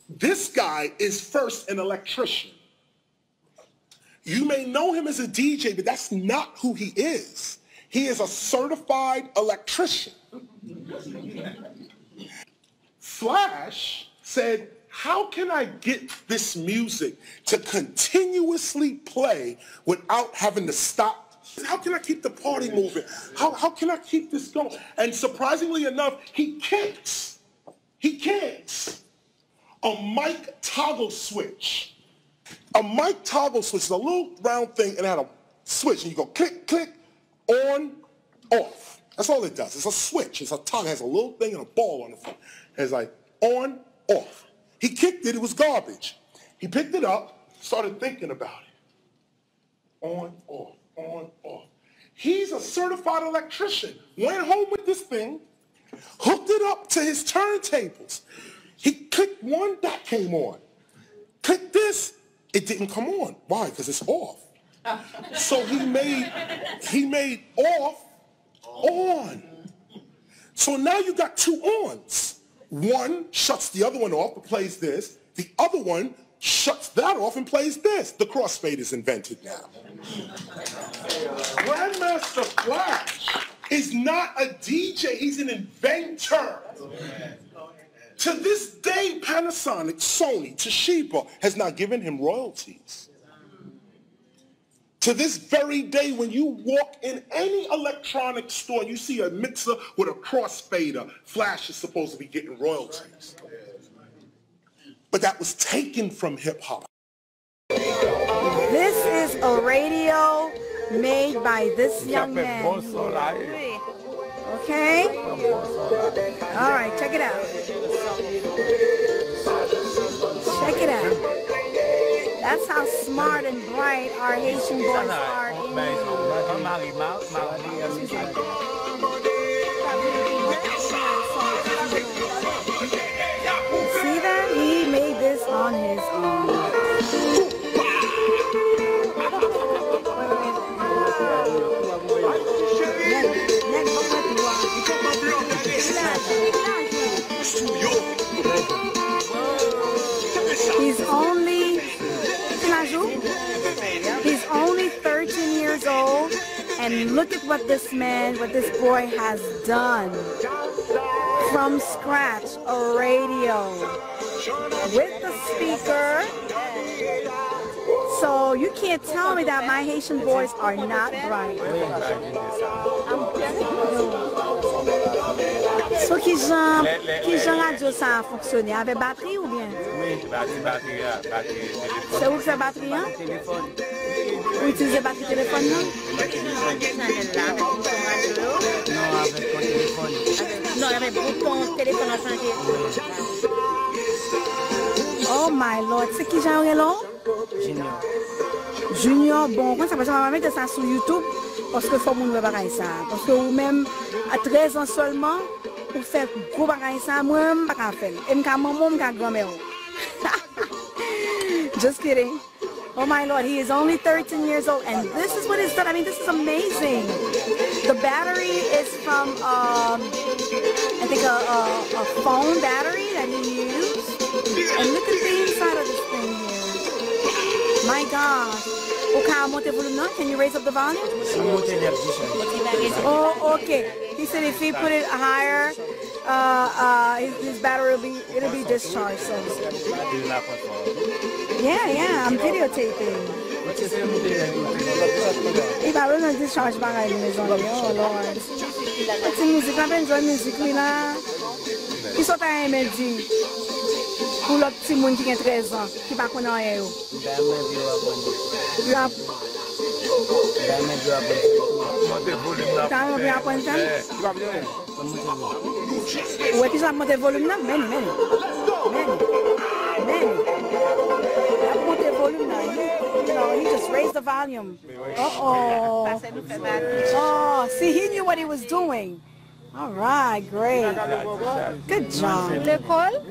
This guy is first an electrician. You may know him as a DJ, but that's not who he is. He is a certified electrician. Flash said, how can I get this music to continuously play without having to stop? How can I keep the party moving? How can I keep this going? And surprisingly enough, he kicks a mic toggle switch. A mic toggle switch is a little round thing and it had a switch. And you go click, click, on, off. That's all it does. It's a switch. It's a toggle. It has a little thing and a ball on the front. It's like on, off. He kicked it. It was garbage. He picked it up, started thinking about it. On, off, on, off. He's a certified electrician. Went home with this thing, hooked it up to his turntables. He clicked one, that came on. Clicked this, it didn't come on. Why? Because it's off. So he made off, on. So now you got two ons. One shuts the other one off but plays this. The other one shuts that off and plays this. The crossfade is invented now. Grandmaster Flash is not a DJ, he's an inventor. To this day, Panasonic, Sony, Toshiba has not given him royalties. To this very day, when you walk in any electronic store and you see a mixer with a crossfader, Flash is supposed to be getting royalties. But that was taken from hip-hop. This is a radio made by this young man. Okay? All right, check it out. Check it out. That's how smart and bright our Haitian boys are. See that? He made this on his own. He's only 13 years old, and look at what this boy has done. From scratch, a radio with the speaker. So you can't tell me that my Haitian boys are not bright. So qui genre radio ça a fonctionné? Avec batterie ou bien? Oui, batterie. C'est où que c'est batterie, hein? Vous utilisez batterie téléphone, non? Non, avec bouton téléphone à changer. Oh my lord, c'est qui genre là? Junior. Junior, bon, quand ça va mettre ça sur YouTube, parce que faut nous faire ça. Parce que vous-même, à 13 ans seulement, vous faites gros bagaille ça, moi-même, pas faire. Et ma maman, ma grand-mère. Just kidding. Oh my lord, he is only 13 years old, and this is what he's done. I mean, this is amazing. The battery is from, I think, a phone battery that he used. And look at the inside of this thing here. My gosh. Can you raise up the volume? Oh, okay. He said if he put it higher, his battery will be discharged. So. Yeah, I'm videotaping. If I wasn't discharged by my maison, oh Lord. What's the music? I've enjoyed music, là. Qui sont à MLG? Pour le petit monde qui a 13 ans, qui va connaître rien. Où est-ce que ça monte le volume là? Many. Monte le volume là. You know, he just raised the volume. Uh-oh. Oh, see, he knew what he was doing. All right, great. Good job. L'école?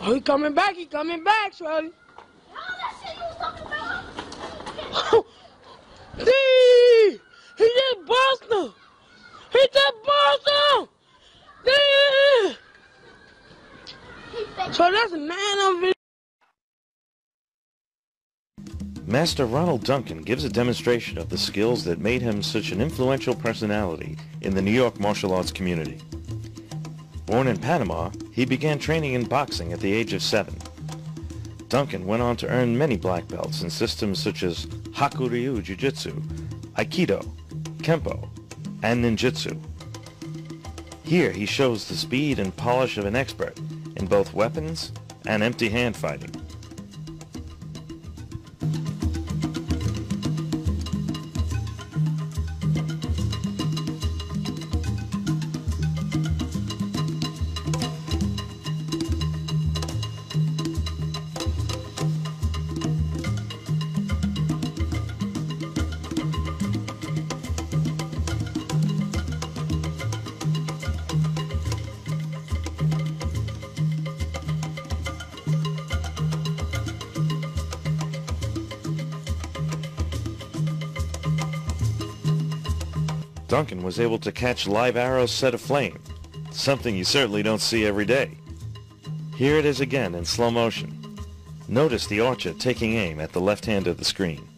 Oh, he coming back, Shorty. How's that shit you was talking about? He just busted him. He just busted him. So that's a 9 on video. Master Ronald Duncan gives a demonstration of the skills that made him such an influential personality in the New York martial arts community. Born in Panama, he began training in boxing at the age of 7. Duncan went on to earn many black belts in systems such as Hakuryu Jiu-Jitsu, Aikido, Kempo, and Ninjutsu. Here he shows the speed and polish of an expert in both weapons and empty hand fighting. Duncan was able to catch live arrows set aflame, something you certainly don't see every day. Here it is again in slow motion. Notice the archer taking aim at the left hand of the screen.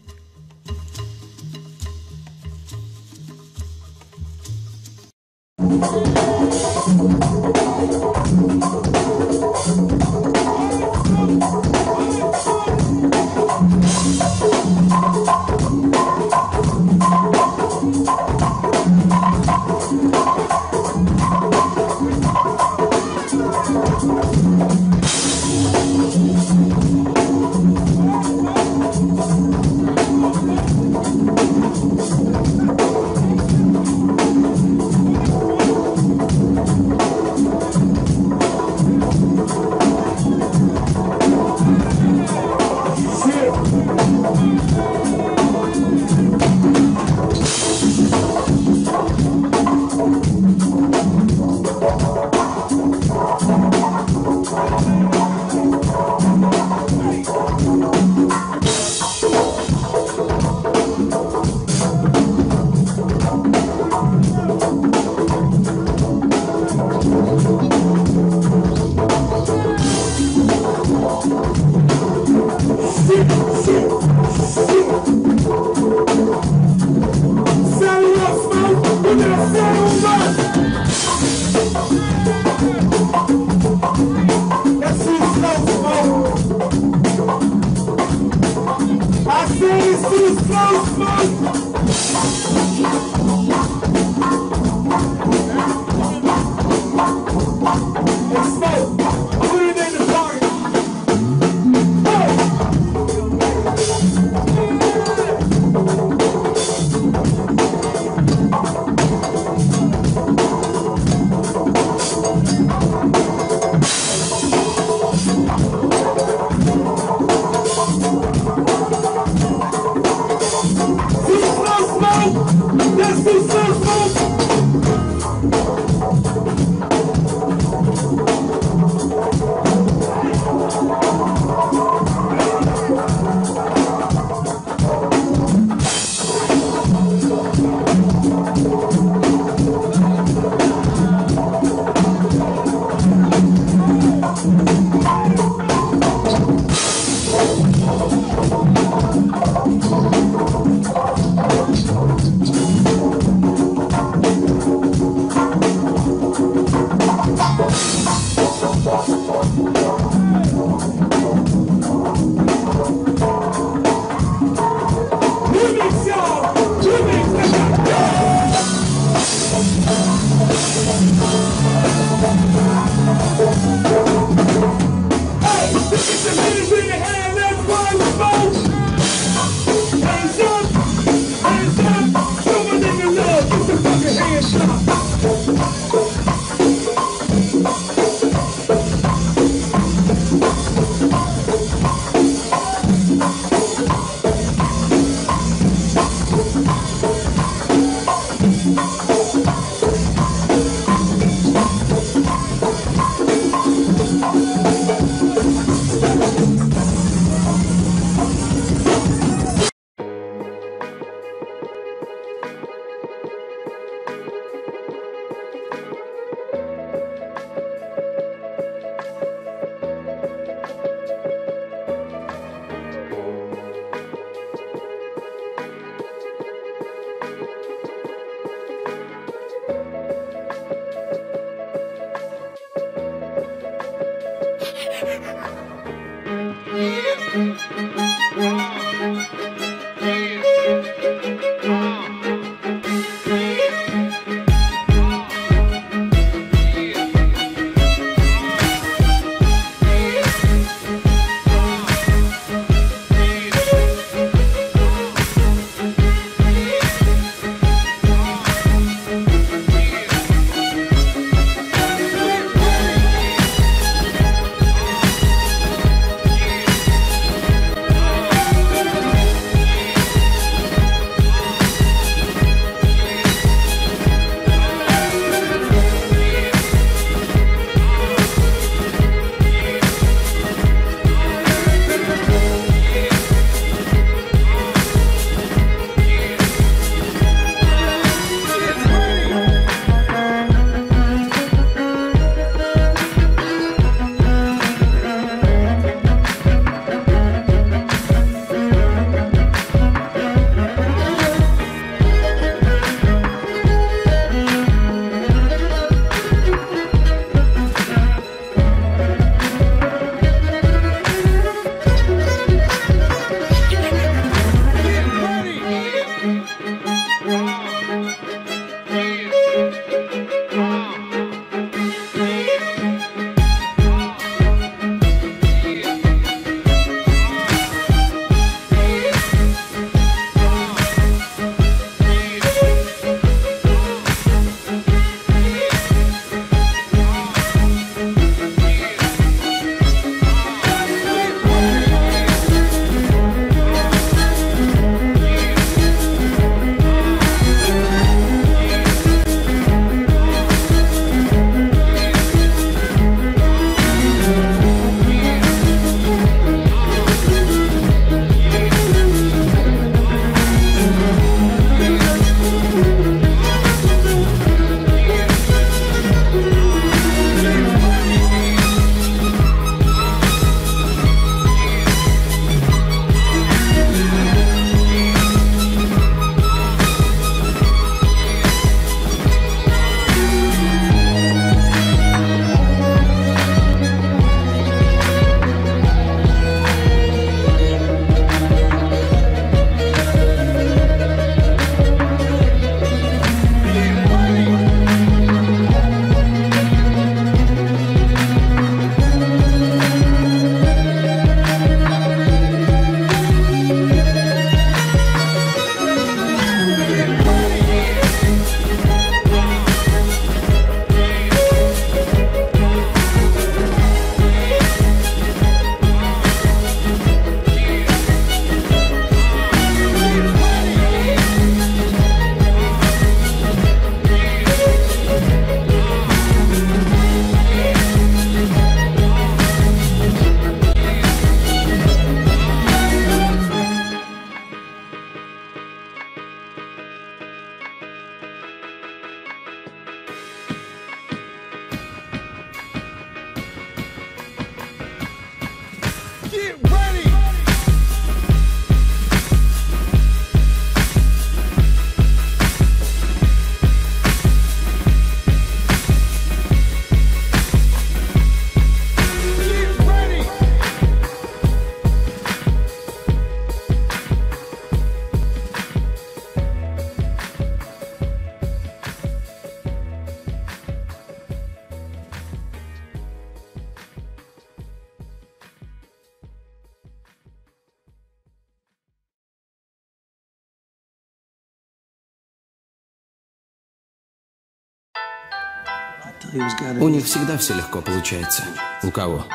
У них всегда все легко получается. У кого?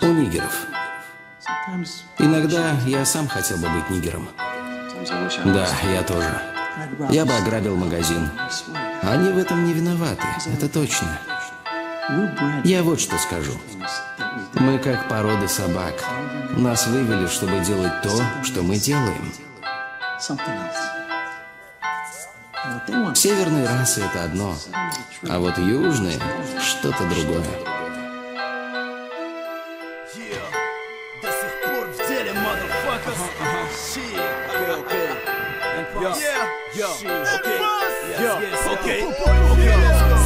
У нигеров. Иногда я сам хотел бы быть нигером. Да, я тоже. Я бы ограбил магазин. Они в этом не виноваты, это точно. Я вот что скажу. Мы как порода собак. Нас вывели, чтобы делать то, что мы делаем. Северные расы — это одно, а вот южные — что-то другое.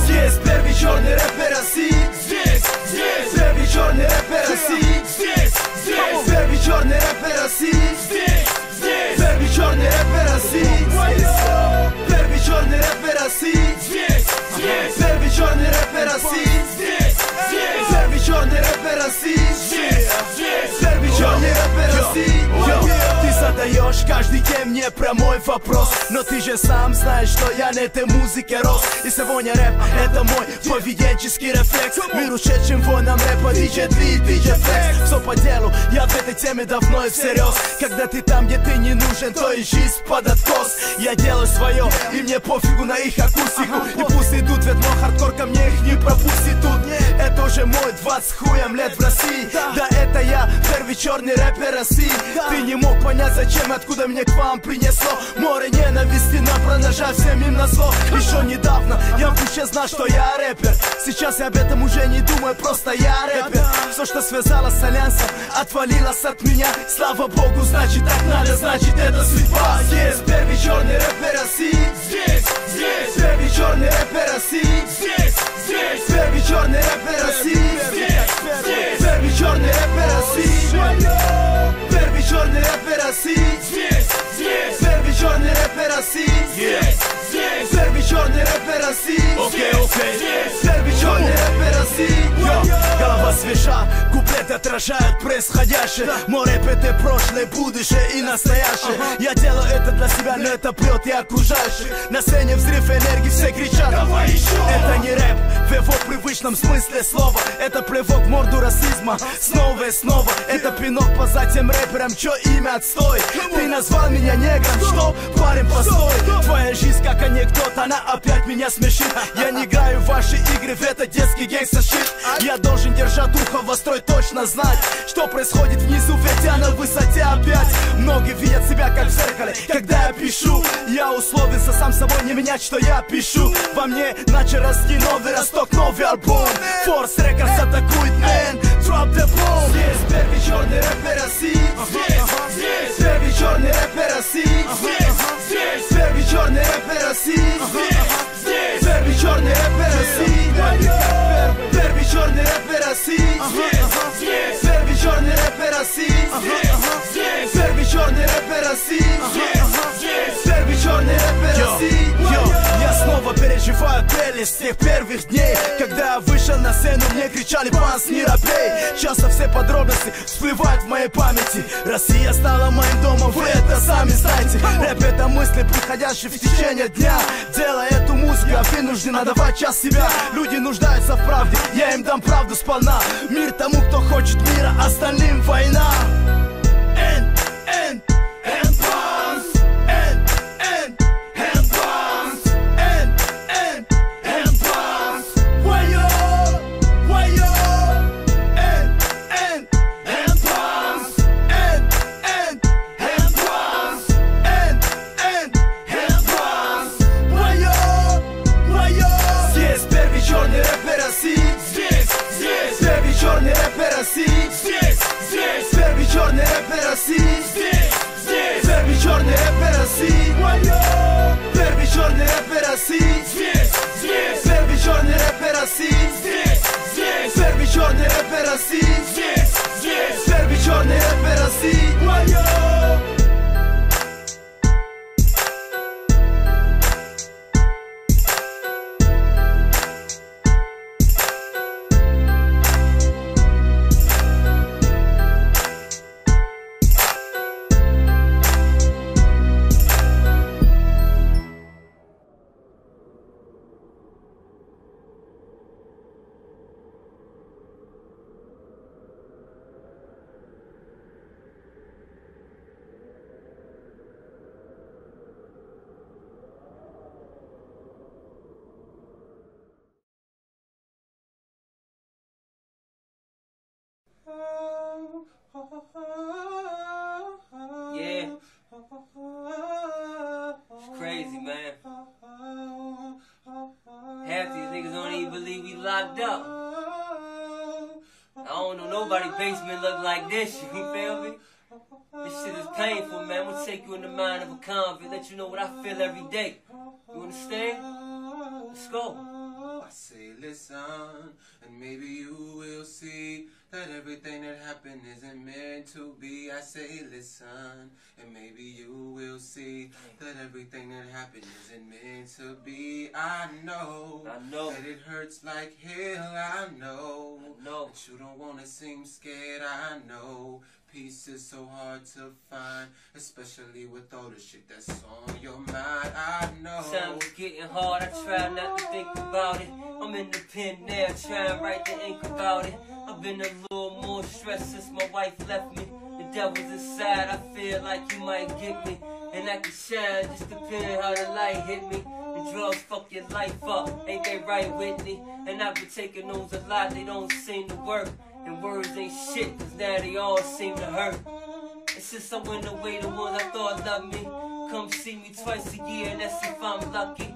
Здесь первый черный рэпер России. Здесь первый черный рэпер России. Здесь первый черный рэпер России. Здесь первый черный рэпер России. Первый черный рэпер России. Здесь первый черный рэпер России. Здесь первый черный рэпер России. Здесь первый черный рэпер России. Ты задаешь каждый день мне прямой вопрос, но ты же сам знаешь, что я на этой музыке рос. И сегодня рэп — это мой поведенческий рефлекс. Мир ушедшим воном рэпа, DJ 3 и DJ Flex. Все по делу, я в этой теме давно и всерьез. Когда ты там, где ты не нужен, то и жизнь под откос. Я делаю свое, и мне пофигу на их акустику. И пусть идут, ведь мой хардкор ко мне их не пропустит тут. Это уже мой 20 хуем лет в России. Да, это я, первый черный рэпер России. Ты не мог понять, зачем, откуда меня к вам принесло. Море ненависти на проножа всем им назло. Еще недавно я в душе знал, что я рэпер. Сейчас я об этом уже не думаю, просто я рэпер. Все, что связало с альянсом, отвалилось от меня. Слава богу, значит так надо, значит это судьба. Здесь первый черный рэпер России. Здесь первый черный рэпер России. Здесь первый черный рэпер России. Здесь первый черный рэпер России. Первый черный рэпер России. Здесь первый черный рэпер России. Здесь первый черный рэпер России. Здесь первый черный рэпер России. Голова свежа, куплеты отражают происходящее. Мой рэп — это прошлое, будущее и настоящее. Я делаю это для себя, но это прет и окружающих. На сцене взрыв энергии, все кричат: давай еще! Это не рэп в его привычном смысле слова. Это плевок в морду расизма снова и снова. Это пинок по затем рэперам, чё имя отстой. Ты назвал меня негром, что? Парень, постой. Твоя жизнь как анекдот, она опять меня смешит. Я не играю в ваши игры, в этот детский гангста-шит. Я должен держать ухо востро, точно знать, что происходит внизу, ведь я на высоте опять. Многие видят себя как в зеркале, когда я пишу. Я условился сам собой не менять, что я пишу. Во мне начал расти новый росток, новый альбом. Force Records атакует, man, drop the bomb. Здесь первый черный рэпер России. Здесь первый черный рэпер России. Здесь первый черный рэпер России. Здесь первый черный рэпер России. Первый черный рэпер России. Здесь первый черный рэпер России. Здесь первый черный рэпер России. Здесь первый черный рэпер России. Я снова переживаю прелесть тех первых дней, когда я вышел на сцену, мне кричали: панс, не робей. Часто все подробности всплывают в моей памяти. Россия стала моим домом, вы это сами знаете. Рэп — это мысли, приходящие в течение дня. Делая эту музыку, я вынужден отдавать часть себя. Люди нуждаются в правде, я им дам правду сполна. Мир тому, кто хочет мира, остальным война. Первый черный рэпер России. Здесь первый черный рэпер России. Первый черный рэпер России. Здесь первый черный рэпер России. Здесь первый черный рэпер России. Здесь первый черный рэпер России. Yeah. It's crazy, man. Half these niggas don't even believe we locked up. I don't know nobody basement look like this, you feel me? This shit is painful, man. I'm gonna take you in the mind of a convict, let you know what I feel every day. You understand? Let's go. I say listen, and maybe you will see that everything that happened isn't meant to be. I say listen, and maybe you will see that everything that happened isn't meant to be. I know that it hurts like hell. I know that you don't want to seem scared. I know peace is so hard to find, especially with all the shit that's on your mind. I know times getting hard, I try not to think about it. I'm in the pen now, trying to write the ink about it. I've been a little more stressed since my wife left me. The devil's inside, I feel like you might get me. And I can shine, just depending how the light hit me. The drugs fuck your life up, ain't they right, Whitney? And I've been taking those a lot, they don't seem to work. And words ain't shit, cause now they all seem to hurt. And since I went away, the ones I thought loved me come see me twice a year, and that's if I'm lucky.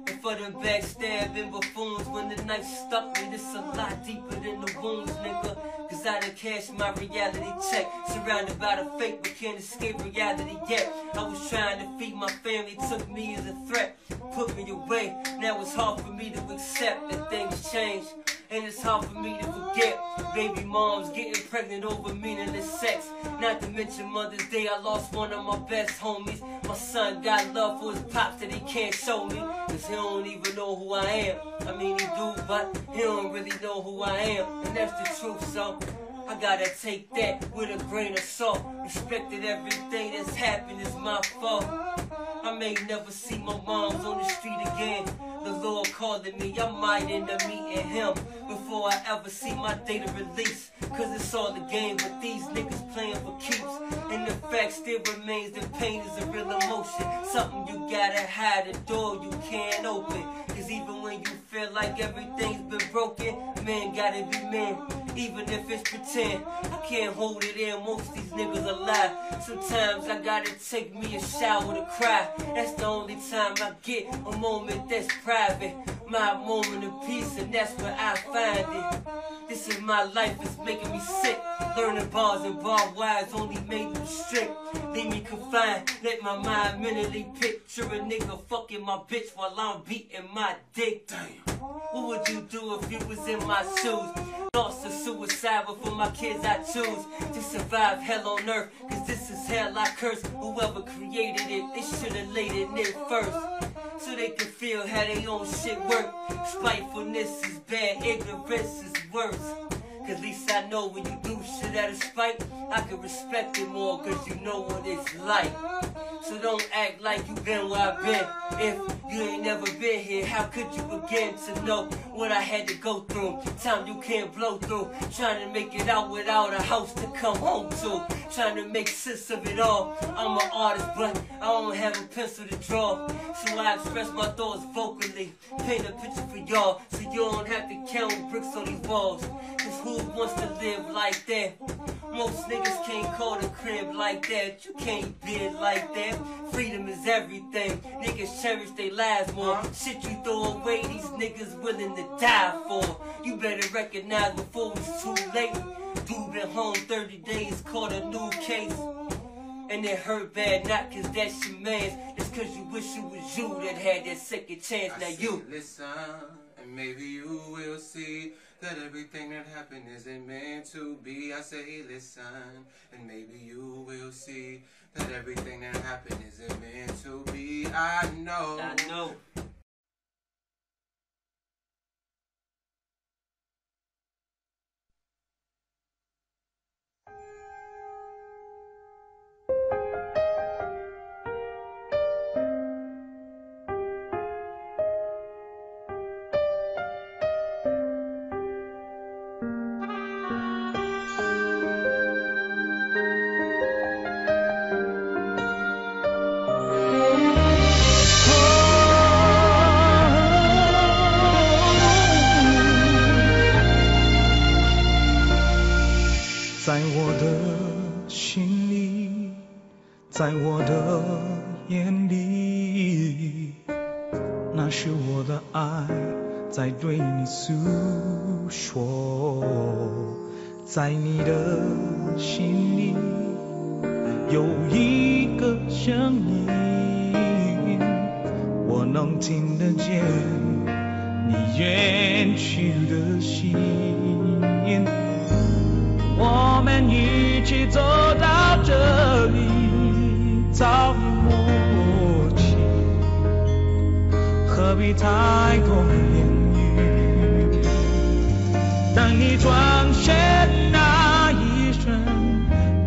And for them backstabbing buffoons when the knife stuck me, this a lot deeper than the wounds, nigga. Cause I done cashed my reality check, surrounded by the fake but can't escape reality yet. I was trying to feed my family, took me as a threat, put me away. Now it's hard for me to accept that things change. And it's hard for me to forget baby moms getting pregnant over meaningless sex. Not to mention Mother's Day, I lost one of my best homies. My son got love for his pops that he can't show me, cause he don't even know who I am. I mean he do, but he don't really know who I am. And that's the truth, so I gotta take that with a grain of salt. Respect that everything that's happened is my fault. I may never see my moms on the street again. The Lord calling me, I might end up meeting him before I ever see my date of release. Cause it's all the game, but these niggas playing for keeps. And the fact still remains that pain is a real emotion. Something you gotta hide, a door you can't open. Cause even when you feel like everything's been broken, man gotta be man. Even if it's pretend, I can't hold it in, most these niggas are lie. Sometimes I gotta take me a shower to cry. That's the only time I get a moment that's private. My moment of peace, and that's where I find it. This is my life, it's making me sick. Learning bars and barbed wires only made me strict. Leave me confined, let my mind mentally picture a nigga fucking my bitch while I'm beating my dick. Damn. What would you do if you was in my shoes? Thoughts of suicide, but for my kids I choose to survive hell on earth. Cause this is hell I curse. Whoever created it, they should've laid it in first, so they can feel how they own shit work. Spitefulness is bad, ignorance is worse. Cause at least I know when you do shit out of spite, I can respect it more cause you know what it's like. So don't act like you been where I've been. If you ain't never been here, how could you begin to know what I had to go through? Time you can't blow through. Trying to make it out without a house to come home to. Trying to make sense of it all. I'm an artist, but I don't have a pencil to draw. So I express my thoughts vocally. Paint a picture for y'all, so you don't have to count bricks on these walls. Cause who wants to live like that? Most niggas can't call the crib like that. You can't be it like that. Freedom is everything. Niggas cherish their lives more. Shit you throw away, these niggas willing to die for. You better recognize before it's too late. Dude been home 30 days, caught a new case. And it hurt bad, not cause that's your man's. It's cause you wish it was you that had that second chance. Now you listen, and maybe you will see that everything that happened isn't meant to be. I say listen, and maybe you will see that everything that happened isn't meant to be. I know. 在我的眼里，那是我的爱在对你诉说，在你的心里有一个声音，我能听得见你远去的心。我们一起走到这里，早已默契，何必太多言语？当你转身那一瞬，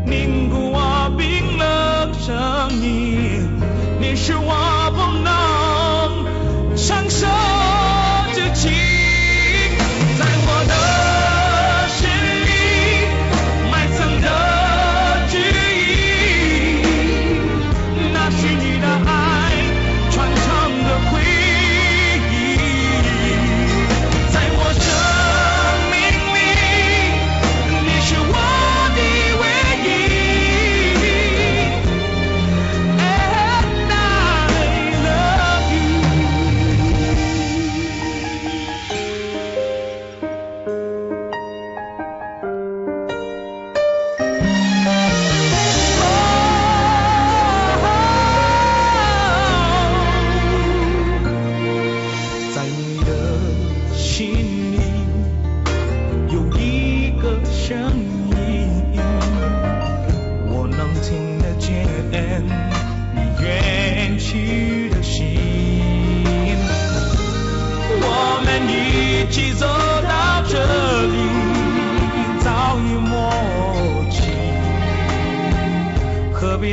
凝固我冰冷声音，你是我不能承受之轻，在我的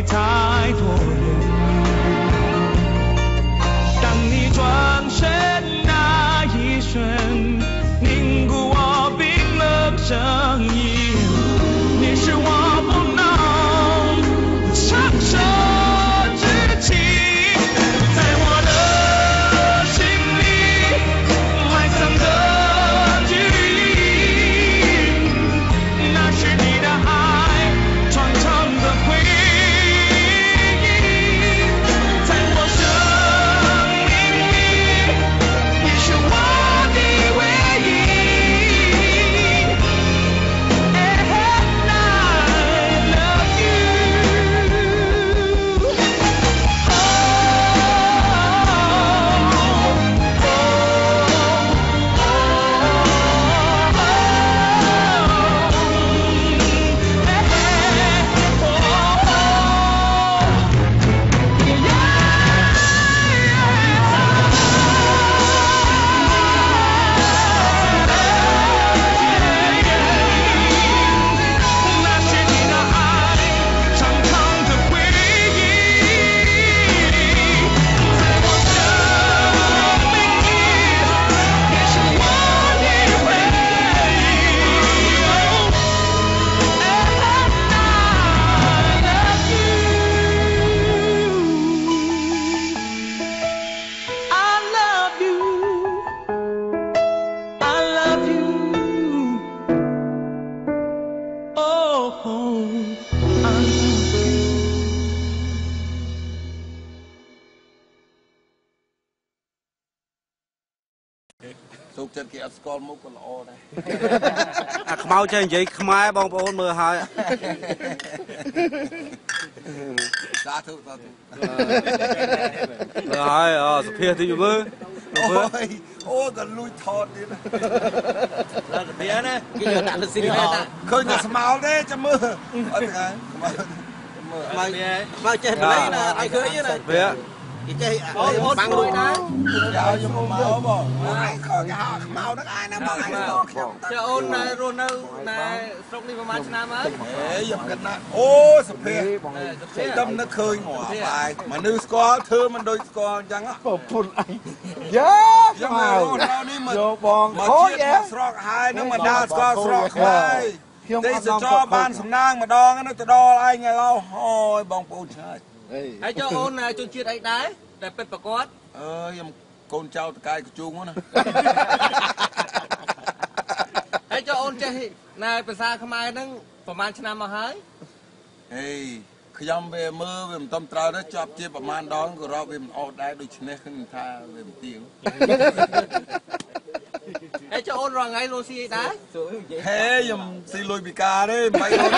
太多言语，当你转身那一瞬，凝固我冰冷声音，你是我不能承受之轻，在我的心里埋藏的距离，那是你的爱创成的回忆。Sụp chân kia skol múc còn lọ này. Mau chơi vậy, mai bông bông mưa hai. Ra thu. Rồi, sụp kia thì mưa. Ôi, còn lui thọt đi. Ra sụp kia nè. Cái giờ tặng là xin họ. Khơi nhà small đấy cho mưa. Mau chơi lấy là ai cưới với này. Về. Cái băng lui đó. Giờ cho màu bò. Ai khỏi cái họ màu nó ai nó bằng ai nó. Cho ôn này rồi đâu này xong đi vào mặt nam ấy. Ê dập cái nát. Ô sập phê. Tâm nó khơi ngỏ bài mà nữ score thưa mình đôi score chẳng á. Phun anh. Dạ màu. Vô bòn khó vậy. Hai nó mà đa score srock hai. Đây sẽ cho ban sầm nang mà đo nó tự đo ai nghe đâu. Ôi bong phun chơi. Hãy cho ôn này cho chuyện ấy đấy để bật bạc quát. Em con trao cái chuông quá nè. Hãy cho ôn chơi này phải xa không ai nângประมาณ năm mà hái. Ê ខ្ញុំវាមើលវាមិនតំត្រូវទៅជាប់ជាប្រមាណដងក៏រកវាមិនអត់ដែរដូច្នេះខ្ញុំថាវាមិនទៀង Ê cho ôn rồi ngay luôn xí đá. Hê dùm xí lùi bị ca đấy mày luôn.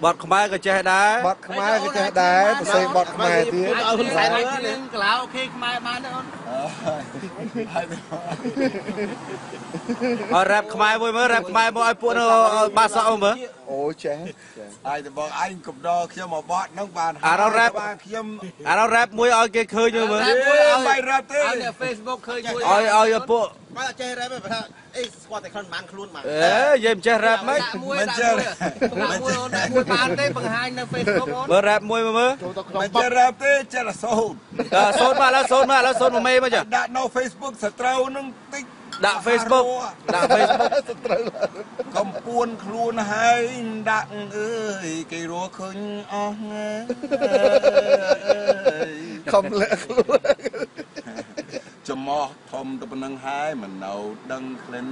Bọt Khmer cái chơi đá. Bọt Khmer cái chơi đá, tôi xây bọt Khmer tí. Không sai nữa nên cái lão ok Khmer bán nữa. Rap Khmer vui mới rap Khmer mỗi phụ nó ba sao mà. Ôi chết. Ai thì bọn anh cụp đo khi mà bọt nó bàn. Nó rap mỗi ai kia khơi như mà. Mày rap thế. Ai Facebook khơi vui. Ai phụ. Mà chơi rap phải ê qua tại con mang luôn mà. Ê dêm chơi rap mấy. Mình chơi. Mua bán đấy bằng hai nơi Facebook. Bơ rap môi mà. Mình chơi rap thế chơi là sôn. Sôn mà mê mà chứ. Đã no Facebook sẽ trâu nó tích. Đã Facebook. Cầm buôn luôn hay đặng ơi cây rùa khơi ong không lẽ luôn cho mò thom tập năng hai mình nấu đăng lên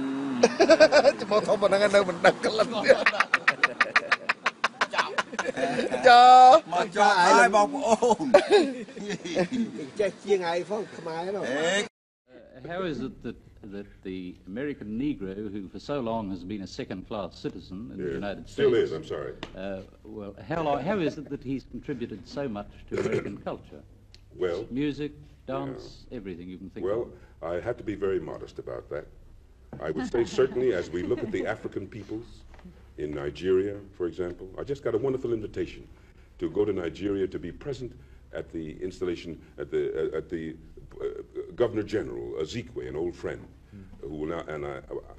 cho mò thom mình đang mình đăng lên cho mà cho ai bọc ôm chơi chia ngày phong Khmer đâu. How is it that the American Negro, who for so long has been a second-class citizen in the United States, still is, I'm sorry. Well, how is it that he's contributed so much to American culture? Well, music, dance, everything you can think of. Well, I have to be very modest about that. I would say certainly as we look at the African peoples in Nigeria, for example, I just got a wonderful invitation to go to Nigeria to be present at the installation at the Governor General Ezekwe, an old friend, who will now,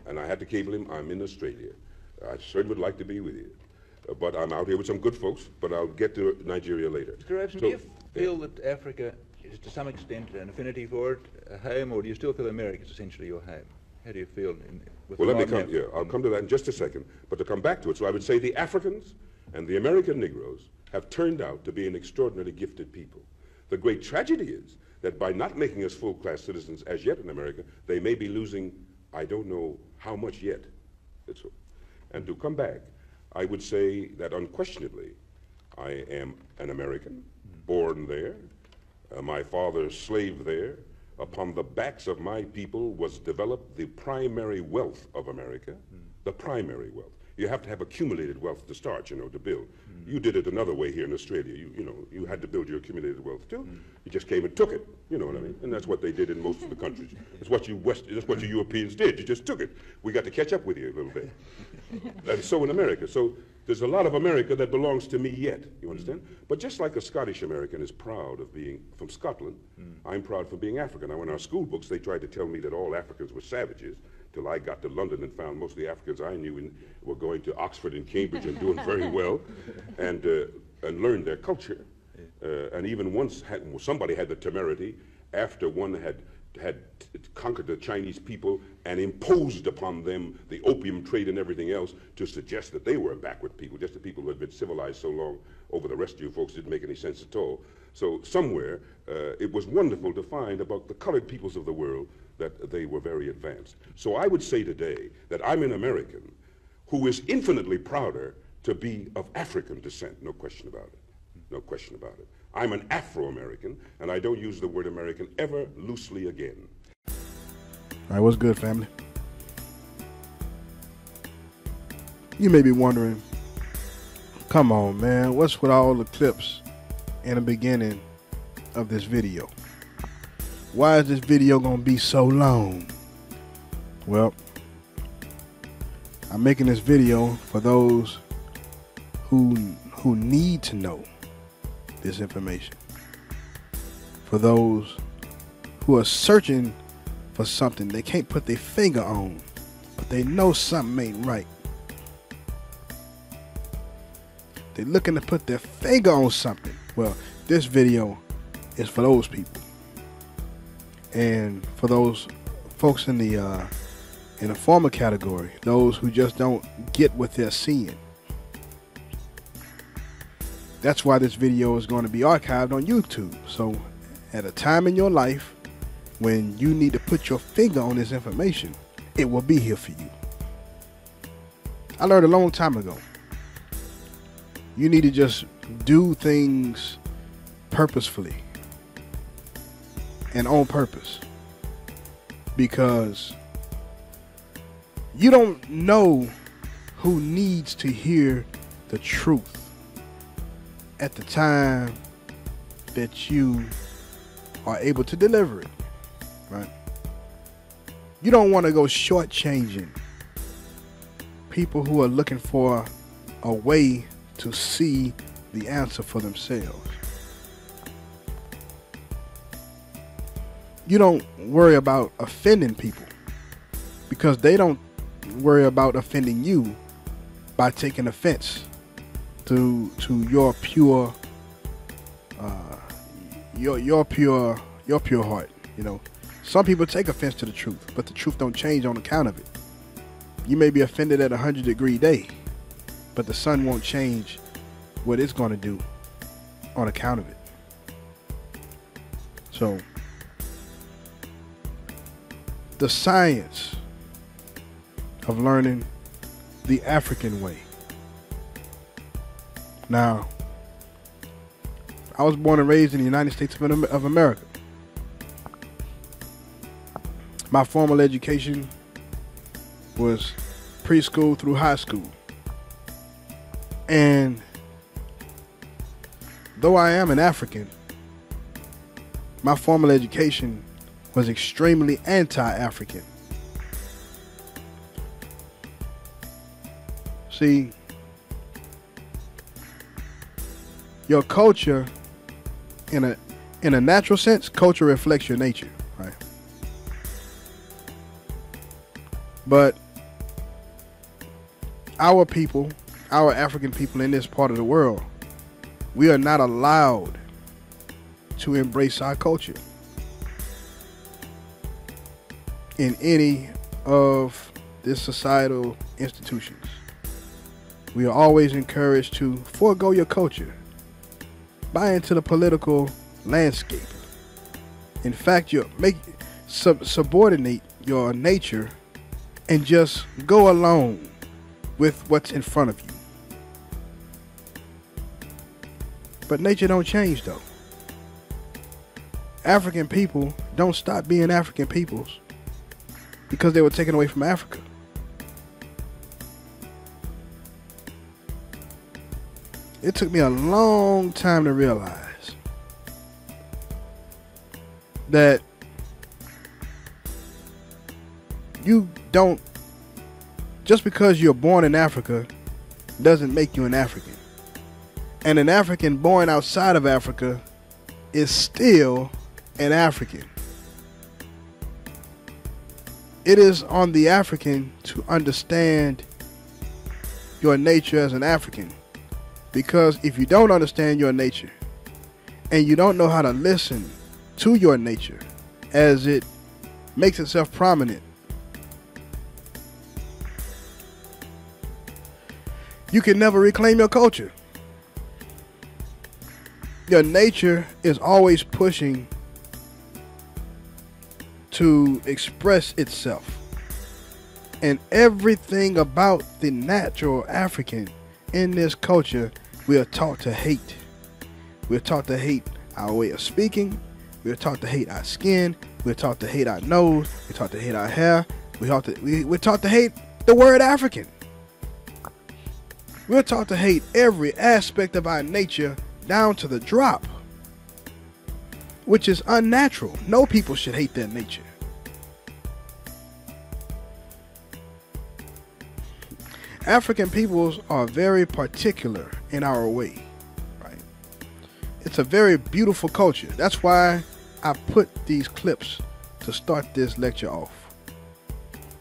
and I had to cable him. I'm in Australia. I certainly would like to be with you, but I'm out here with some good folks. But I'll get to Nigeria later. Mr. Robson, do you feel that Africa is to some extent an affinity for it, a home, or do you still feel America is essentially your home? How do you feel? Well, let me come. Yeah, I'll come to that in just a second. But to come back to it, so I would say the Africans and the American Negroes have turned out to be an extraordinarily gifted people. The great tragedy is that by not making us full-class citizens as yet in America, they may be losing, I don't know how much yet. And to come back, I would say that unquestionably, I am an American, born there. My father's slave there. Upon the backs of my people was developed the primary wealth of America, the primary wealth. You have to have accumulated wealth to start, you know, to build. You did it another way here in Australia. You had to build your accumulated wealth too. You just came and took it, you know what I mean? And that's what they did in most of the countries. That's what you Europeans did. You just took it. We got to catch up with you a little bit. That is so in America. So there's a lot of America that belongs to me yet, you understand? But just like a Scottish American is proud of being from Scotland, I'm proud for being African. Now in our school books, they tried to tell me that all Africans were savages, till I got to London and found most of the Africans I knew were going to Oxford and Cambridge and doing very well, and learned their culture. And even once somebody had the temerity, after one had conquered the Chinese people and imposed upon them the opium trade and everything else, to suggest that they were a backward people, just the people who had been civilized so long over the rest of you folks didn't make any sense at all. So somewhere, it was wonderful to find about the colored peoples of the world that they were very advanced. So I would say today that I'm an American who is infinitely prouder to be of African descent, no question about it. No question about it. I'm an Afro-American, and I don't use the word American ever loosely again. All right, what's good, family? You may be wondering, come on, man, what's with all the clips in the beginning of this video? Why is this video gonna be so long? Well, I'm making this video for those who need to know this information. For those who are searching for something they can't put their finger on, but they know something ain't right. They're looking to put their finger on something. Well, this video is for those people. And for those folks in the former category, those who just don't get what they're seeing. That's why this video is going to be archived on YouTube. So at a time in your life, when you need to put your finger on this information, it will be here for you. I learned a long time ago. You need to just do things purposefully and on purpose, because you don't know who needs to hear the truth at the time that you are able to deliver it, right? You don't want to go shortchanging people who are looking for a way to see the answer for themselves. You don't worry about offending people, because they don't worry about offending you by taking offense to your pure your pure heart. You know, some people take offense to the truth, but the truth don't change on account of it. You may be offended at 100-degree day, but the sun won't change what it's going to do on account of it. So the science of learning the African way. Now, I was born and raised in the United States of America. My formal education was preschool through high school. And though I am an African, my formal education was extremely anti-African. See, your culture, in a natural sense, culture reflects your nature, right? But our people, our African people in this part of the world, we are not allowed to embrace our culture in any of the societal institutions. We are always encouraged to forego your culture, buy into the political landscape. In fact, you subordinate your nature and just go along with what's in front of you. But nature don't change though. African people don't stop being African peoples because they were taken away from Africa. It took me a long time to realize that you don't, just because you're born in Africa doesn't make you an African. And an African born outside of Africa is still an African. It is on the African to understand your nature as an African. Because if you don't understand your nature and you don't know how to listen to your nature as it makes itself prominent, you can never reclaim your culture. Your nature is always pushing to express itself. And everything about the natural African in this culture, we are taught to hate. We're taught to hate our way of speaking. We're taught to hate our skin. We're taught to hate our nose. We're taught to hate our hair. We're taught to hate the word African. We're taught to hate every aspect of our nature down to the drop, which is unnatural. No people should hate their nature. African peoples are very particular in our way, right? It's a very beautiful culture. That's why I put these clips to start this lecture off.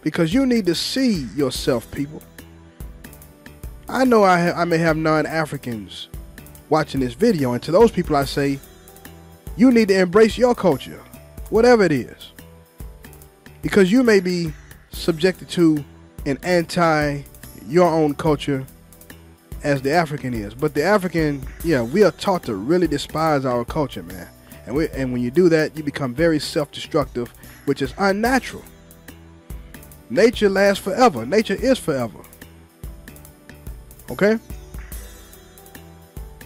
Because you need to see yourself, people. I know I may have non-Africans watching this video, and to those people I say, you need to embrace your culture, whatever it is. Because you may be subjected to an your own culture as the African is. But the African, yeah, we are taught to really despise our culture, man. And when you do that, you become very self-destructive, which is unnatural. Nature lasts forever. Nature is forever. Okay?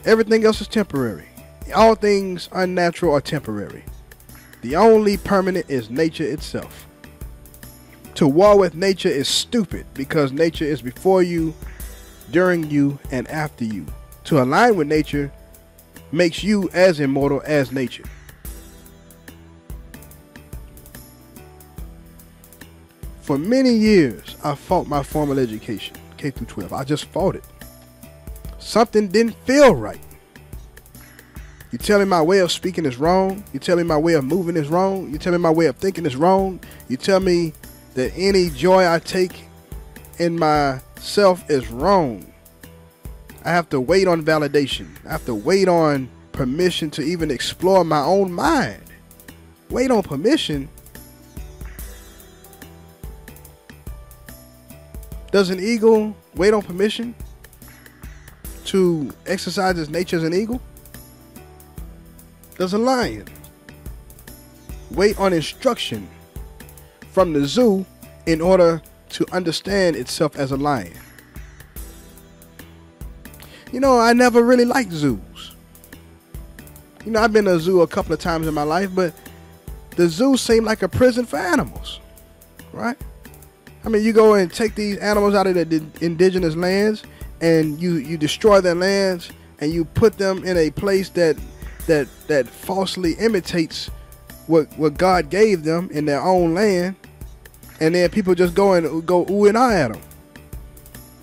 Everything else is temporary. All things unnatural are temporary. The only permanent is nature itself. To war with nature is stupid because nature is before you, during you, and after you. To align with nature makes you as immortal as nature. For many years, I fought my formal education, K through 12. I just fought it. Something didn't feel right. You tell me my way of speaking is wrong. You tell me my way of moving is wrong. You tell me my way of thinking is wrong. You tell me that any joy I take in myself is wrong. I have to wait on validation. I have to wait on permission to even explore my own mind. Wait on permission? Does an eagle wait on permission to exercise its nature as an eagle? Does a lion wait on instruction from the zoo in order to understand itself as a lion? You know, I never really liked zoos. You know, I've been to a zoo a couple of times in my life, but the zoo seemed like a prison for animals, right? I mean, you go and take these animals out of the indigenous lands and you destroy their lands and you put them in a place that falsely imitates what God gave them in their own land, and then people just go ooh and ah at them.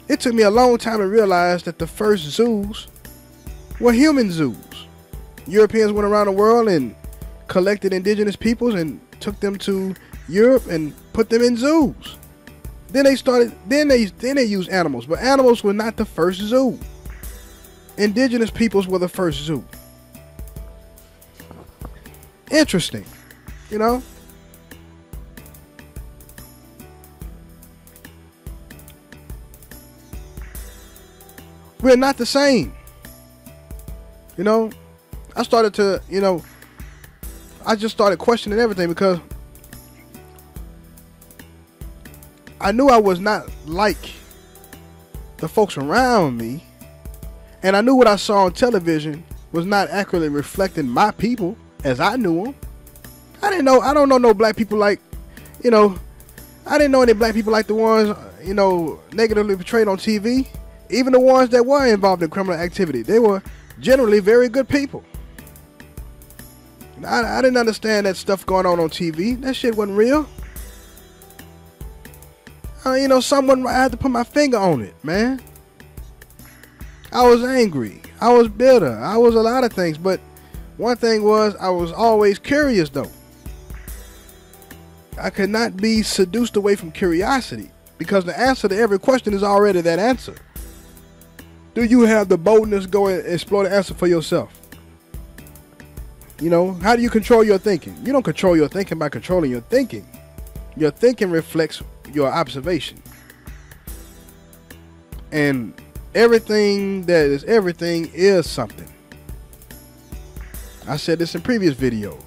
It took me a long time to realize that the first zoos were human zoos. Europeans went around the world and collected indigenous peoples and took them to Europe and put them in zoos. Then they used animals, but animals were not the first zoo. Indigenous peoples were the first zoo. Interesting, you know? We're not the same. You know, I started to, you know, I just started questioning everything because I knew I was not like the folks around me, and I knew what I saw on television was not accurately reflecting my people as I knew them. I don't know no black people like, you know, I didn't know any black people like the ones, you know, negatively portrayed on TV. Even the ones that were involved in criminal activity, they were generally very good people. I didn't understand that stuff going on TV. That shit wasn't real. You know, I had to put my finger on it, man. I was angry. I was bitter. I was a lot of things. But one thing was, I was always curious, though. I could not be seduced away from curiosity, because the answer to every question is already that answer. Do you have the boldness to go and explore the answer for yourself? You know, how do you control your thinking? You don't control your thinking by controlling your thinking. Your thinking reflects your observation. And everything that is everything is something. I said this in previous videos.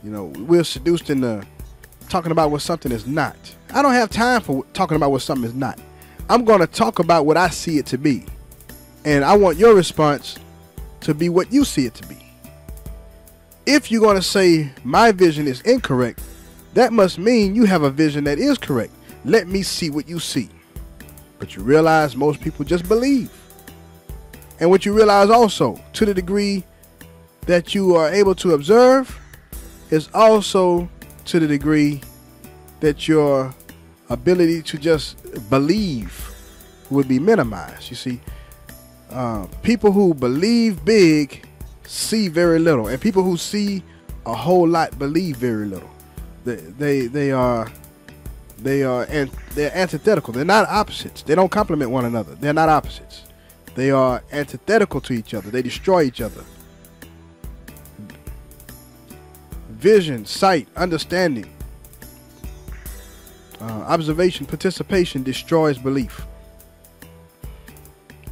You know, we're seduced into talking about what something is not. I don't have time for talking about what something is not. I'm going to talk about what I see it to be. And I want your response to be what you see it to be. If you're going to say my vision is incorrect, that must mean you have a vision that is correct. Let me see what you see. But you realize most people just believe. And what you realize also, to the degree that you are able to observe, is also to the degree that your ability to just believe would be minimized. You see, people who believe big see very little, and people who see a whole lot believe very little. They're antithetical. They're not opposites. They don't complement one another. They're not opposites. They are antithetical to each other. They destroy each other. Vision, sight, understanding, observation, participation destroys belief.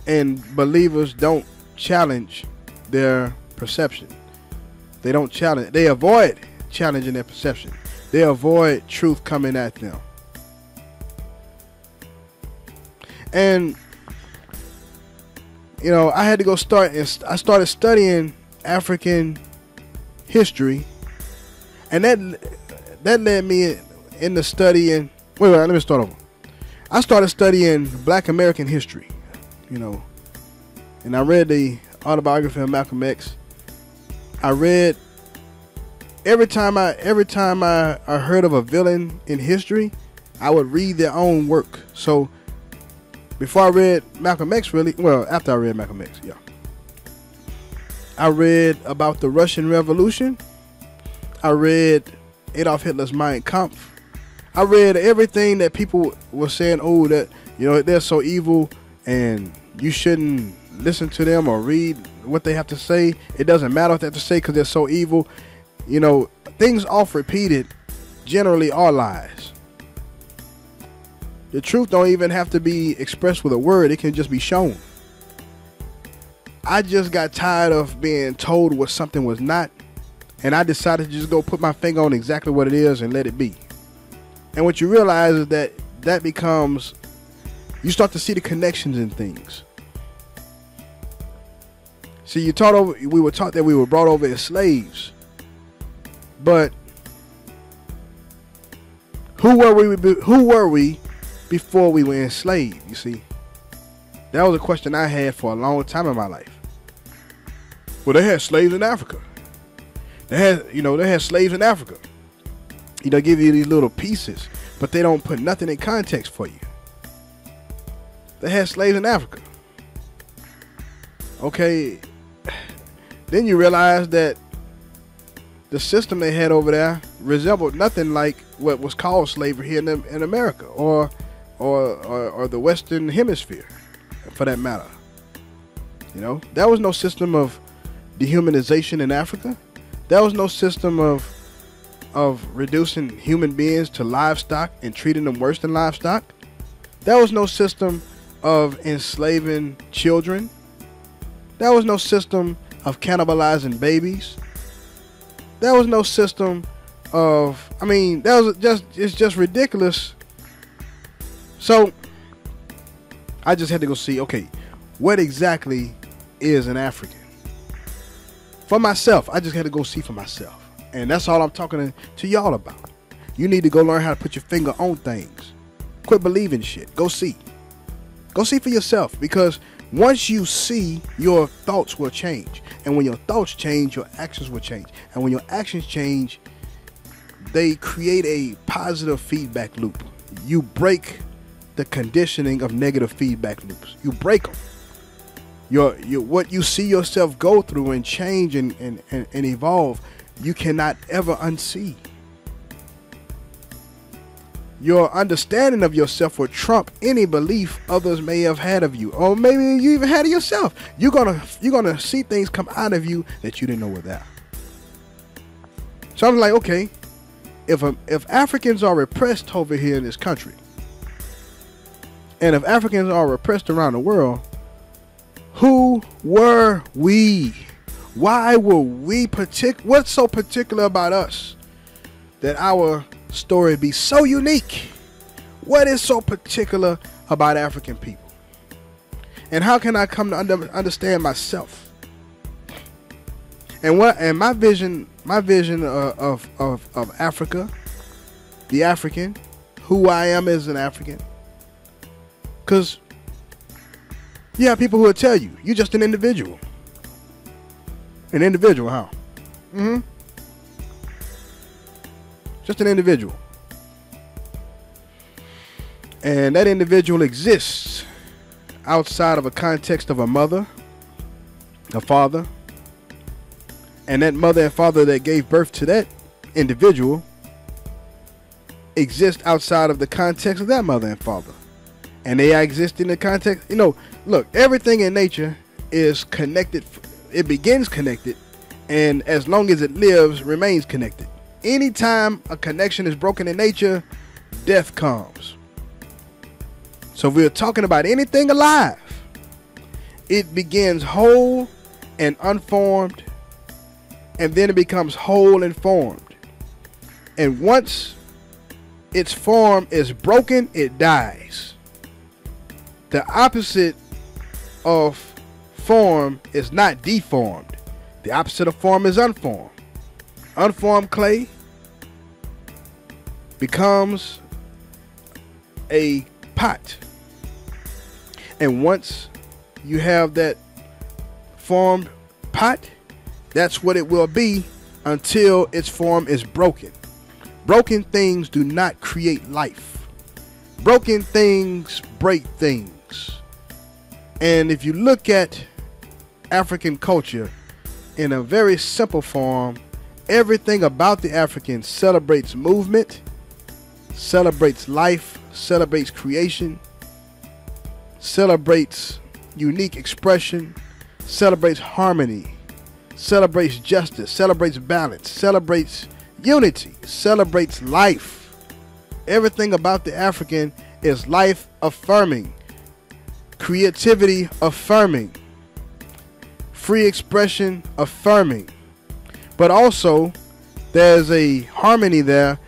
And believers don't challenge their perception. They don't challenge. They avoid challenging their perception. They avoid truth coming at them. And you know, I had to go start, and I started studying African history, and that led me into studying. Wait, let me start over. I started studying Black American history, you know, and I read the autobiography of Malcolm X. I read every time I heard of a villain in history, I would read their own work. So before I read Malcolm X, after I read Malcolm X, yeah, I read about the Russian Revolution. I read Adolf Hitler's Mein Kampf. I read everything that people were saying, oh, that, you know, they're so evil and you shouldn't listen to them or read what they have to say. It doesn't matter what they have to say because they're so evil. You know, things oft repeated generally are lies. The truth don't even have to be expressed with a word. It can just be shown. I just got tired of being told what something was not, and I decided to just go put my finger on exactly what it is and let it be. And what you realize is that becomes, you start to see the connections in things. See, we were taught that we were brought over as slaves. But who were we before we were enslaved? You see, that was a question I had for a long time in my life. Well, they had slaves in Africa. They had slaves in Africa. You know, give you these little pieces, but they don't put nothing in context for you. They had slaves in Africa. Okay, then you realize that the system they had over there resembled nothing like what was called slavery here in America or the Western Hemisphere, for that matter. You know, there was no system of dehumanization in Africa. There was no system of reducing human beings to livestock and treating them worse than livestock. There was no system of enslaving children. There was no system of cannibalizing babies. There was no system of, it's just ridiculous. So I just had to go see, okay, what exactly is an African? For myself, I just had to go see for myself. And that's all I'm talking to y'all about. You need to go learn how to put your finger on things. Quit believing shit. Go see. Go see for yourself, because once you see, your thoughts will change. And when your thoughts change, your actions will change. And when your actions change, they create a positive feedback loop. You break the conditioning of negative feedback loops. You break them. What you see yourself go through and change and evolve, you cannot ever unsee. Your understanding of yourself will trump any belief others may have had of you, or maybe you even had of yourself. You're gonna see things come out of you that you didn't know were there. So I'm like, okay, if Africans are repressed over here in this country, and if Africans are repressed around the world, who were we? Why were we what's so particular about us that our story be so unique? What is so particular about African people? And how can I come to understand myself? And my vision of Africa, the African, who I am as an African. Because you have people who will tell you, you're just an individual. An individual, huh? Mm-hmm. Just an individual. And that individual exists outside of a context of a mother, a father. And that mother and father that gave birth to that individual exist outside of the context of that mother and father. And they exist in the context, look, everything in nature is connected. It begins connected, and as long as it lives, remains connected. Anytime a connection is broken in nature, death comes. So if we're talking about anything alive, it begins whole and unformed and then it becomes whole and formed. And once its form is broken, it dies. The opposite of form is not deformed. The opposite of form is unformed. Unformed clay becomes a pot. And once you have that formed pot, that's what it will be until its form is broken. Broken things do not create life. Broken things break things. And if you look at African culture in a very simple form, everything about the African celebrates movement, celebrates life, celebrates creation, celebrates unique expression, celebrates harmony, celebrates justice, celebrates balance, celebrates unity, celebrates life. Everything about the African is life affirming, creativity affirming, free expression affirming. But also there's a harmony there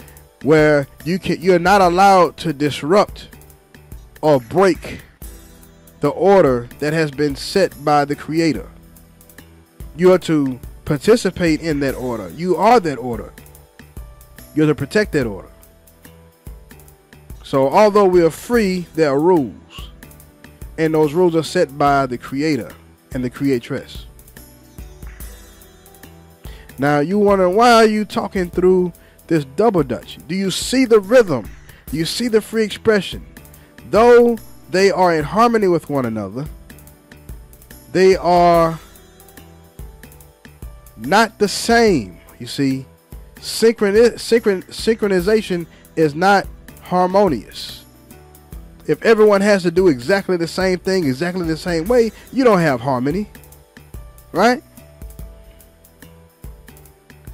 where you're not allowed to disrupt or break the order that has been set by the Creator. You are to participate in that order. You are that order. You're to protect that order. So although we are free, there are rules. And those rules are set by the Creator and the Creatress. Now you wonder, why are you talking through this double Dutch? Do you see the rhythm? Do you see the free expression? Though they are in harmony with one another, they are not the same. You see, synchronization is not harmonious. If everyone has to do exactly the same thing, exactly the same way, you don't have harmony, right?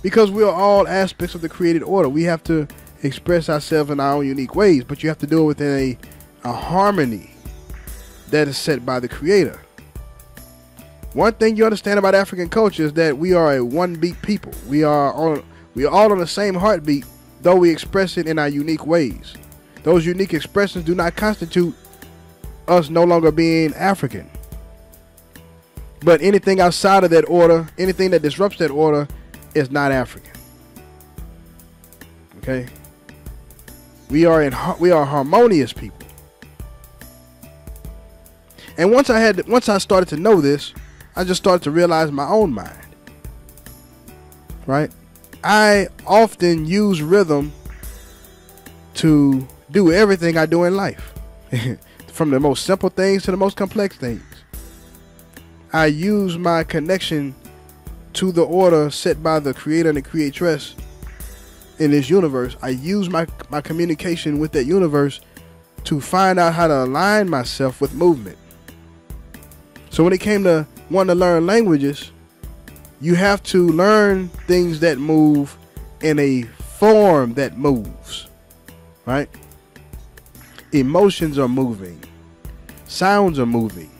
Because we are all aspects of the created order. We have to express ourselves in our own unique ways, but you have to do it within a harmony that is set by the Creator. One thing you understand about African culture is that we are a one-beat people. We are all on the same heartbeat, though we express it in our unique ways. Those unique expressions do not constitute us no longer being African. But anything outside of that order, anything that disrupts that order, is not African. Okay? We are harmonious people. And once I started to know this, I just started to realize my own mind. Right? I often use rhythm to do everything I do in life. From the most simple things to the most complex things. I use my connection to the order set by the Creator and the Creatress in this universe. I use my communication with that universe to find out how to align myself with movement. So when it came to wanting to learn languages, you have to learn things that move in a form that moves, right? Emotions are moving. Sounds are moving.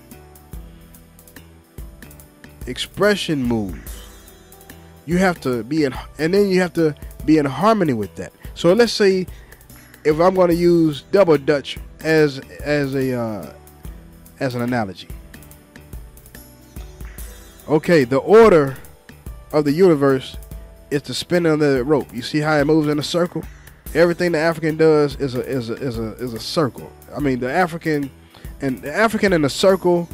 Expression moves. You have to be in, and then you have to be in harmony with that. So let's say if I'm going to use double Dutch as an analogy. Okay, the order of the universe is the spinning of the rope. You see how it moves in a circle? Everything the African does is a circle. I mean, the African in the circle,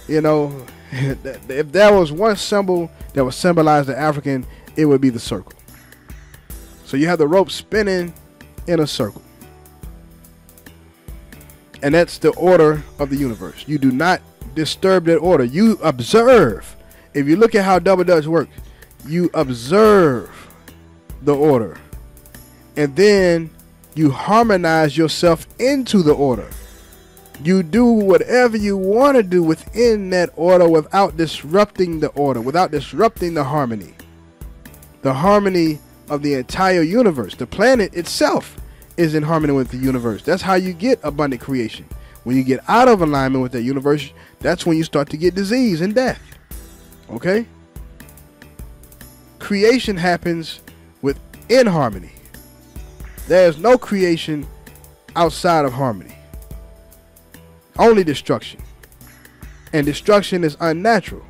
you know, if there was one symbol that would symbolize the African, it would be the circle. So you have the rope spinning in a circle. And that's the order of the universe. You do not disturb that order. You observe. If you look at how double Dutch works, you observe the order. And then you harmonize yourself into the order. You do whatever you want to do within that order without disrupting the order, without disrupting the harmony. The harmony of the entire universe. The planet itself is in harmony with the universe. That's how you get abundant creation. When you get out of alignment with that universe, that's when you start to get disease and death. Okay? creation happens within harmony. There's no creation outside of harmony. Only destruction. And destruction is unnatural.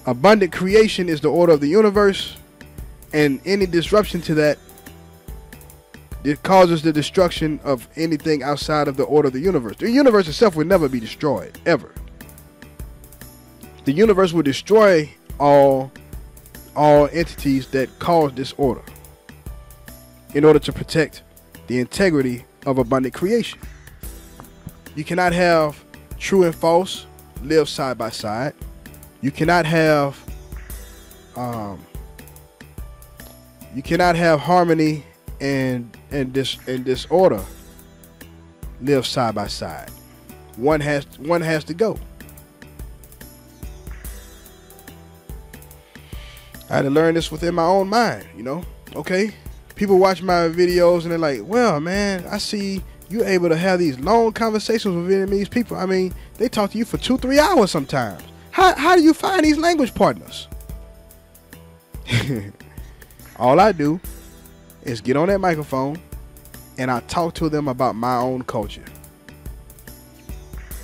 Abundant creation is the order of the universe, and any disruption to that, it causes the destruction of anything outside of the order of the universe. The universe itself will never be destroyed, ever. The universe will destroy all entities that cause disorder in order to protect the integrity of abundant creation. You cannot have true and false live side by side. You cannot have harmony and disorder live side by side. One has to go. I had to learn this within my own mind, you know. Okay, people watch my videos and they're like, well, man, I see you able to have these long conversations with Vietnamese people. I mean, they talk to you for 2-3 hours sometimes. How do you find these language partners? All I do is get on that microphone and I talk to them about my own culture.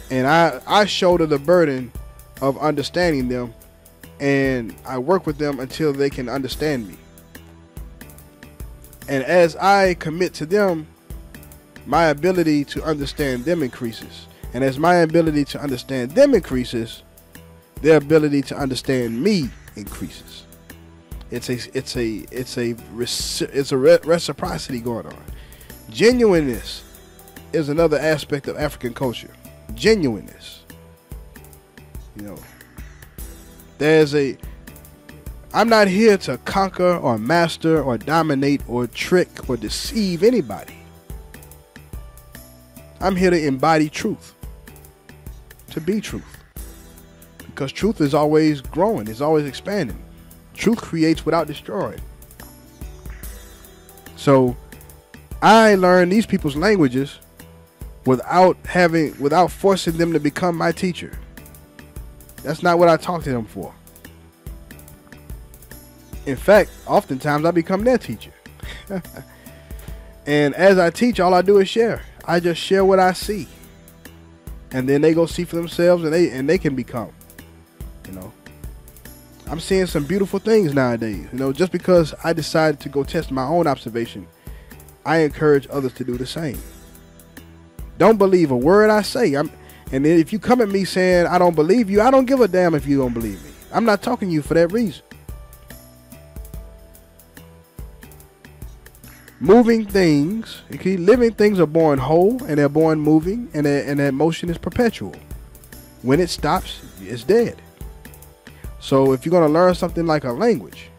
And I shoulder the burden of understanding them, and I work with them until they can understand me. And as I commit to them, my ability to understand them increases. And as my ability to understand them increases, their ability to understand me increases. It's a reciprocity going on. Genuineness is another aspect of African culture. Genuineness. You know, I'm not here to conquer or master or dominate or trick or deceive anybody. I'm here to embody truth. To be truth. Because truth is always growing. It's always expanding. Truth creates without destroying. So I learned these people's languages without forcing them to become my teacher. That's not what I talk to them for. In fact, oftentimes I become their teacher. And as I teach, all I do is share. I just share what I see. And then they go see for themselves, and they can become. You know, I'm seeing some beautiful things nowadays. You know, just because I decided to go test my own observation, I encourage others to do the same. Don't believe a word I say. And then if you come at me saying I don't believe you, I don't give a damn if you don't believe me. I'm not talking to you for that reason. Moving things, okay, living things are born whole, and they're born moving, and that motion is perpetual. When it stops, it's dead. So if you're going to learn something like a language,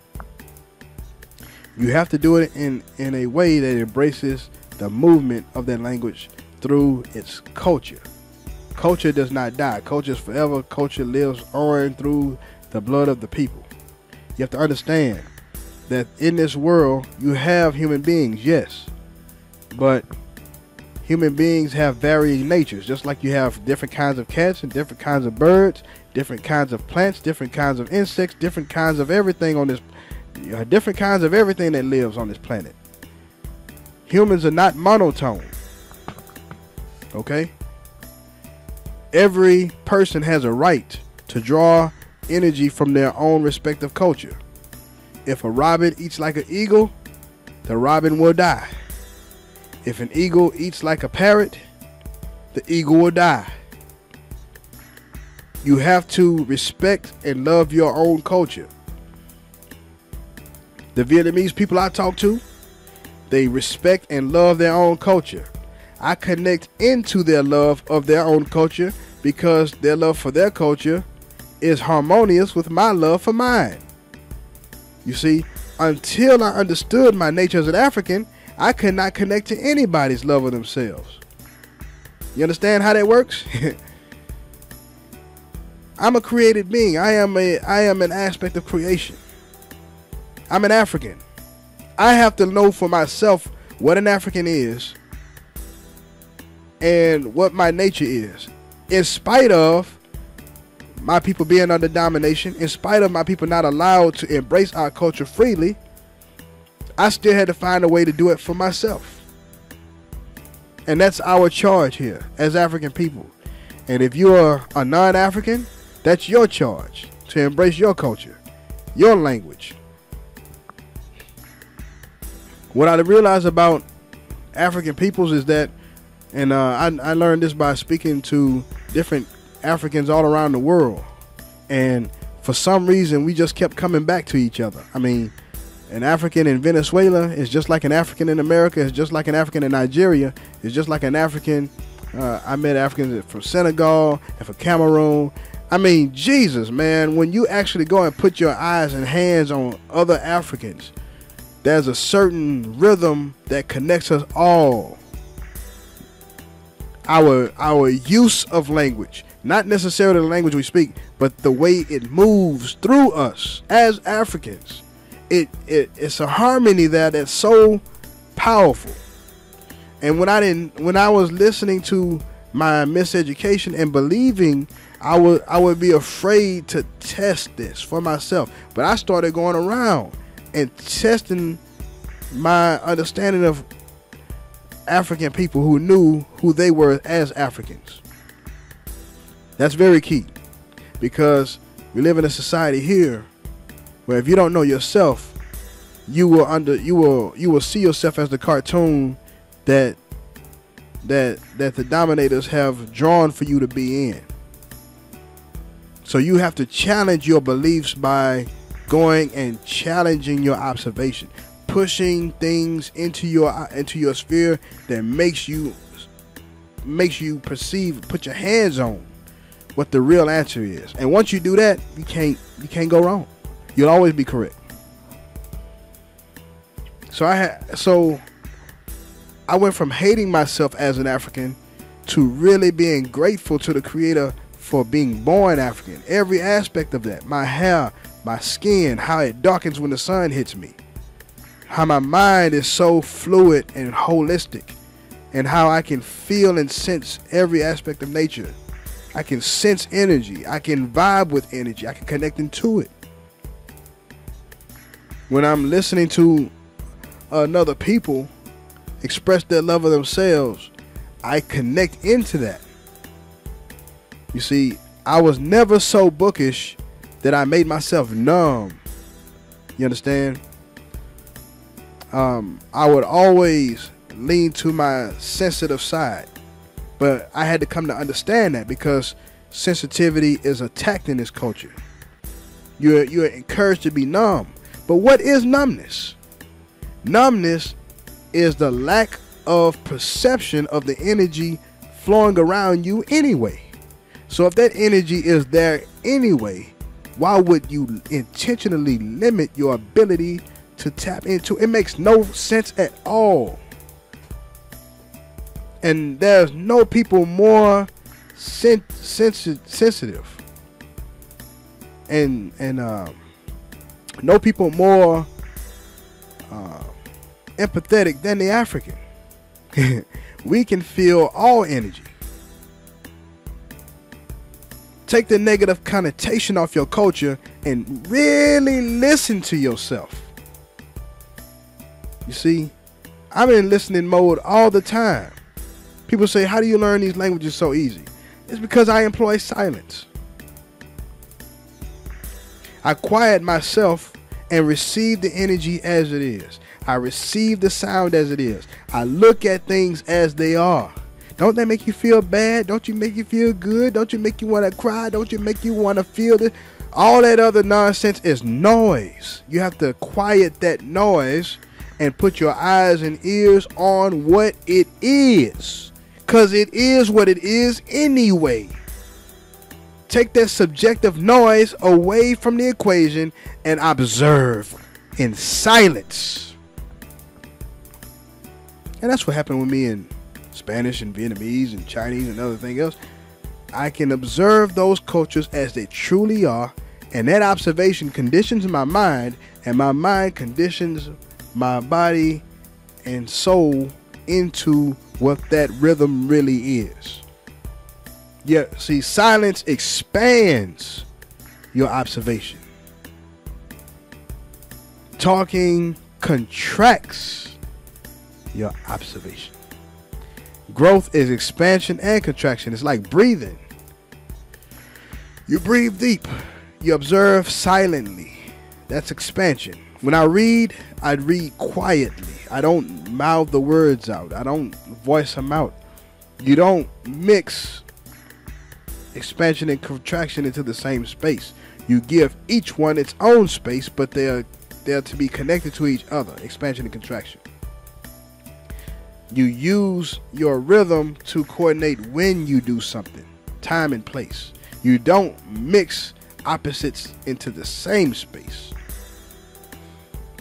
you have to do it in a way that embraces the movement of that language through its culture. Culture does not die. Culture is forever. Culture lives on through the blood of the people. You have to understand that in this world you have human beings, yes, but human beings have varying natures, just like you have different kinds of cats and different kinds of birds, different kinds of plants, different kinds of insects, different kinds of everything on this, different kinds of everything that lives on this planet. Humans are not monotone. Okay? Every person has a right to draw energy from their own respective culture. If a robin eats like an eagle, the robin will die. If an eagle eats like a parrot, the eagle will die. You have to respect and love your own culture. The Vietnamese people I talk to, they respect and love their own culture. I connect into their love of their own culture because their love for their culture is harmonious with my love for mine. You see, until I understood my nature as an African, I could not connect to anybody's love of themselves. You understand how that works? I'm a created being. I am an aspect of creation. I'm an African. I have to know for myself what an African is and what my nature is, in spite of my people being under domination, in spite of my people not allowed to embrace our culture freely, I still had to find a way to do it for myself. And that's our charge here as African people. And if you are a non-African, that's your charge to embrace your culture, your language. What I realized about African peoples is that, and I learned this by speaking to different Africans all around the world, and for some reason we just kept coming back to each other. I mean, an African in Venezuela is just like an African in America, is just like an African in Nigeria, is just like an African. I met Africans from Senegal and from Cameroon. I mean, Jesus, man, when you actually go and put your eyes and hands on other Africans, there's a certain rhythm that connects us all. Our use of language, not necessarily the language we speak, but the way it moves through us as Africans. It's a harmony there that's so powerful. And when I was listening to my miseducation and believing, I would be afraid to test this for myself. But I started going around and testing my understanding of African people who knew who they were as Africans. That's very key, because we live in a society here where if you don't know yourself, you will see yourself as the cartoon that the Dominators have drawn for you to be in. So you have to challenge your beliefs by going and challenging your observation, pushing things into your sphere that makes you perceive, put your hands on what the real answer is. And once you do that, you can't go wrong. You'll always be correct. So I went from hating myself as an African to really being grateful to the Creator for being born African. Every aspect of that, my hair, my skin, how it darkens when the sun hits me, how my mind is so fluid and holistic, and how I can feel and sense every aspect of nature. I can sense energy. I can vibe with energy. I can connect into it. When I'm listening to another people express their love of themselves, I connect into that. You see, I was never so bookish that I made myself numb. You understand? I would always lean to my sensitive side, but I had to come to understand that, because sensitivity is attacked in this culture. You're encouraged to be numb. But what is numbness? Numbness is the lack of perception of the energy flowing around you anyway. So if that energy is there anyway, why would you intentionally limit your ability to tap into? It makes no sense at all. And there's no people more sensitive and no people more empathetic than the African. We can feel all energy. Take the negative connotation off your culture and really listen to yourself. You see, I'm in listening mode all the time. People say, how do you learn these languages so easy? It's because I employ silence. I quiet myself and receive the energy as it is. I receive the sound as it is. I look at things as they are. Don't that make you feel bad? Don't you make you feel good? Don't you make you want to cry? Don't you make you want to feel this? All that other nonsense is noise. You have to quiet that noise and put your eyes and ears on what it is. Because it is what it is anyway. Take that subjective noise away from the equation and observe in silence. And that's what happened with me in Spanish and Vietnamese and Chinese and everything else. I can observe those cultures as they truly are, and that observation conditions my mind, and my mind conditions my body and soul into what that rhythm really is. Yeah, see, silence expands your observation. Talking contracts your observation. Growth is expansion and contraction. It's like breathing. You breathe deep. You observe silently. That's expansion. When I read quietly. I don't mouth the words out. I don't voice them out. You don't mix expansion and contraction into the same space. You give each one its own space, but they're to be connected to each other. Expansion and contraction. You use your rhythm to coordinate when you do something. Time and place. You don't mix opposites into the same space.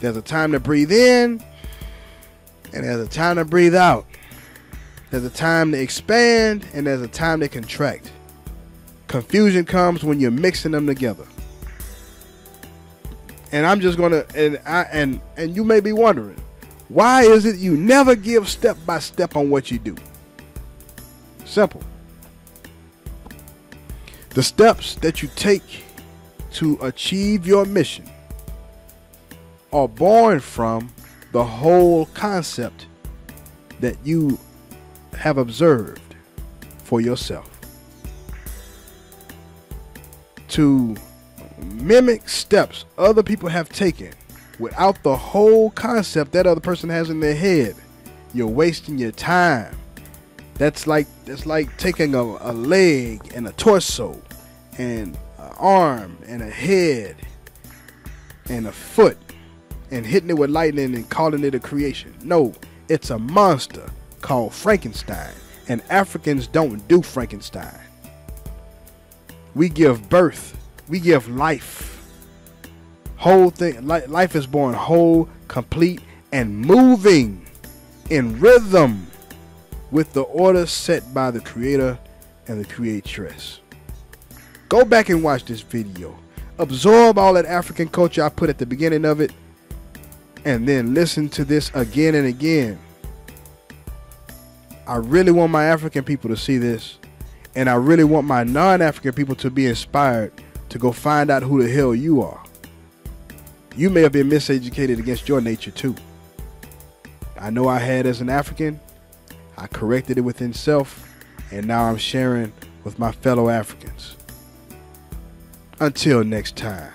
There's a time to breathe in, and there's a time to breathe out. There's a time to expand, and there's a time to contract. Confusion comes when you're mixing them together. And I'm just gonna, and you may be wondering, why is it you never give step by step on what you do? Simple. The steps that you take to achieve your mission are born from the whole concept that you have observed for yourself. To mimic steps other people have taken without the whole concept that other person has in their head, you're wasting your time. That's like taking a leg and a torso and an arm and a head and a foot and hitting it with lightning and calling it a creation. No, it's a monster called Frankenstein, and Africans don't do Frankenstein. We give birth, we give life. Whole thing, life is born whole, complete, and moving in rhythm with the order set by the creator and the creatress. Go back and watch this video. Absorb all that African culture I put at the beginning of it, and then listen to this again and again. I really want my African people to see this, and I really want my non-African people to be inspired to go find out who the hell you are. You may have been miseducated against your nature too. I know I had as an African. I corrected it within self, and now I'm sharing with my fellow Africans. Until next time.